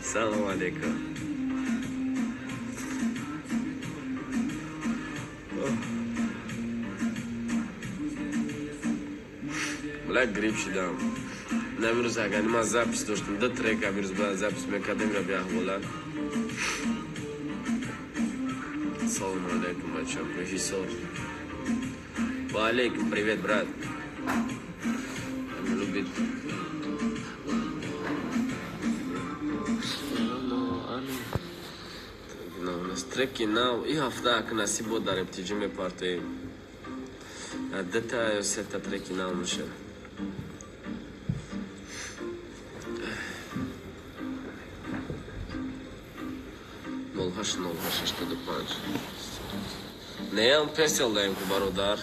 سلام علیکم. بلا گریب شدم. نمیروز اگر ما زبط داشتم دو ترک امروز با زبط میکردیم را بیاه بولن. سلام علیکم بچه رژیسور. و علیکم привет брат. Любит. У нас треки нау и хафта к насибо дарем тижме парте. Дета сета треки нау мشه. Нолгаш 65. Неям песел даем ку бародар.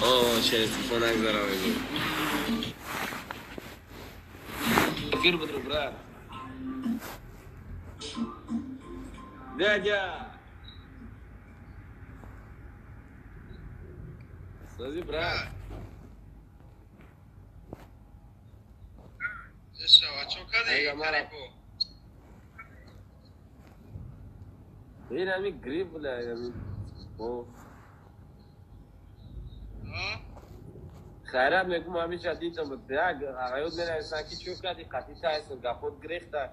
О, через телефон агзаравим. Эфир буду, брат. Дядя. Слушай, брат. این همی گریب بله همی خیره میگم همی جدید هم بود آقایود میره انسان کی چوب کردی قطعی تا هستن گفت گریخته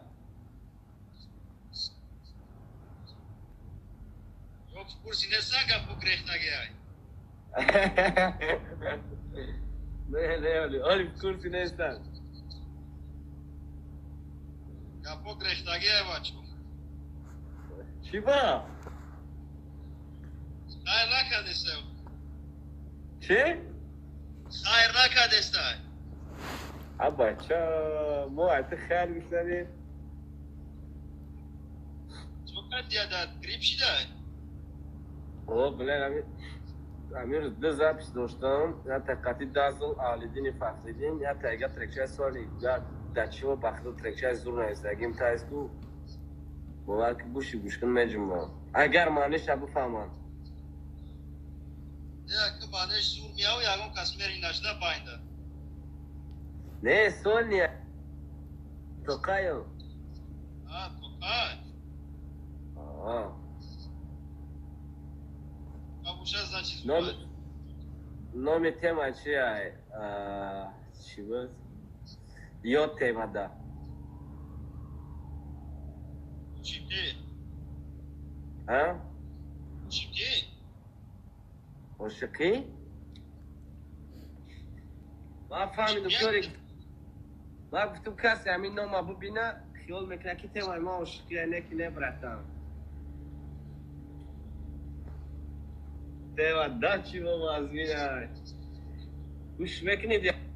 yok kursi nesen gafo gریخته گیای نه ولی آلی کرسی نیستن gafo gریخته گیای بچو چی با؟ خیر نکردستم چی؟ خیر نکردستم بچه ما حتی خیر میشنیم چون کردی داد گریب شده بله امیر دو زبش داشتم یا تقاطی دازل آلیدین فخریدین یا تایگه ترکچه سوالی یا دچی و بخدا ترکچه زور نیست اگیم تایستو باور که بوشی گوشکن مجموعه اگر معنیش ابو فهمان نه که معنیش زور میاو یاگم کسمری نشده پاینده نه سوال نیه توقایو توقای کابوشه значит نام تیما چیه چی بود یا تیما دا چیپتی ها چیپتی عاشقی ما فهمیدم طوری ما گفتم کسی همین نام ببینه خیال میکنه که تیما ما عاشقی اینه که نبرتم تیما دا چی با مازمینه گوش میکنید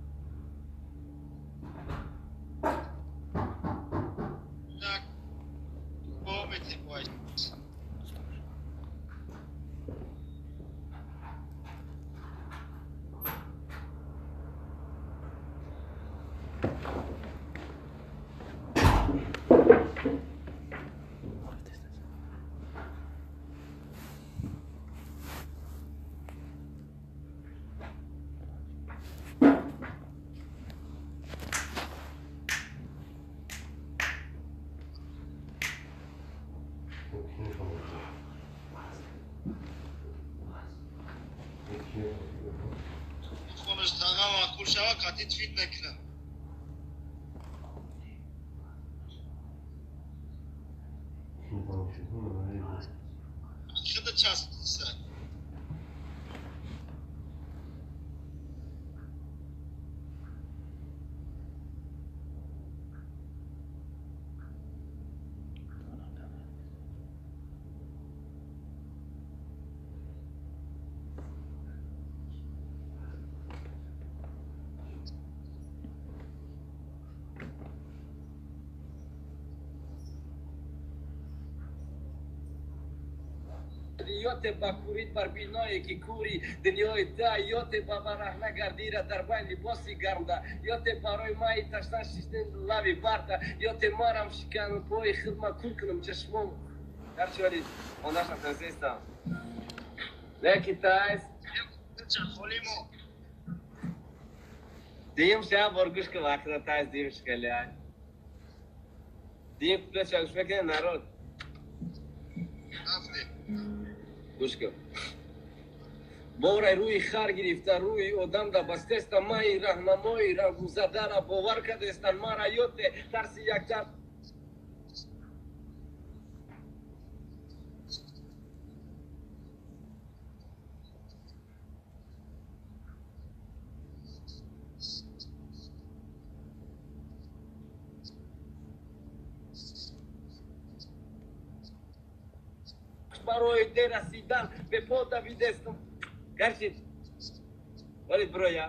خونش تاقا معقول شوه قطعی تویت نکنم خدا چسب سر یوت با کورید بر بینایی که کوری دنیای تا یوت با برهنه گردیره در بین لباسی گرمده یوت برای مای تشتن شیشتن لبی برده یوت مارم شکن پای خدمه کل کنم چشمم هر چوری آنش تنسیستم لیکی تایز Çakolimo. Diyeyim şey borguş ki vakti taz diyeyim şikayet. Diyeyim kule çalışmak ne narod. Hafte. گوش کن باره روی خر گرفته روی آدم دا بستست مای راهنمایی را گذرده را باور کردستن ما را یاد ترس یک جب برای ده رسیدن به پا دویدستم گرچید ولی برویا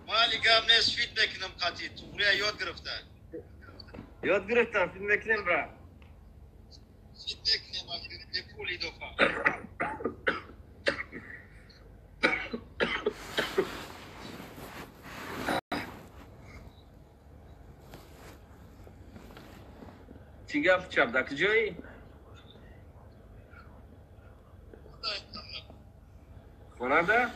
Mali gavnes fit mekinim katit. Buraya yod griftar. یاد گرفتم فیلم میکنیم برا Fit mekinim akir. Ne puli dofa. چی گفت چپ دا کجایی؟ خونه ده؟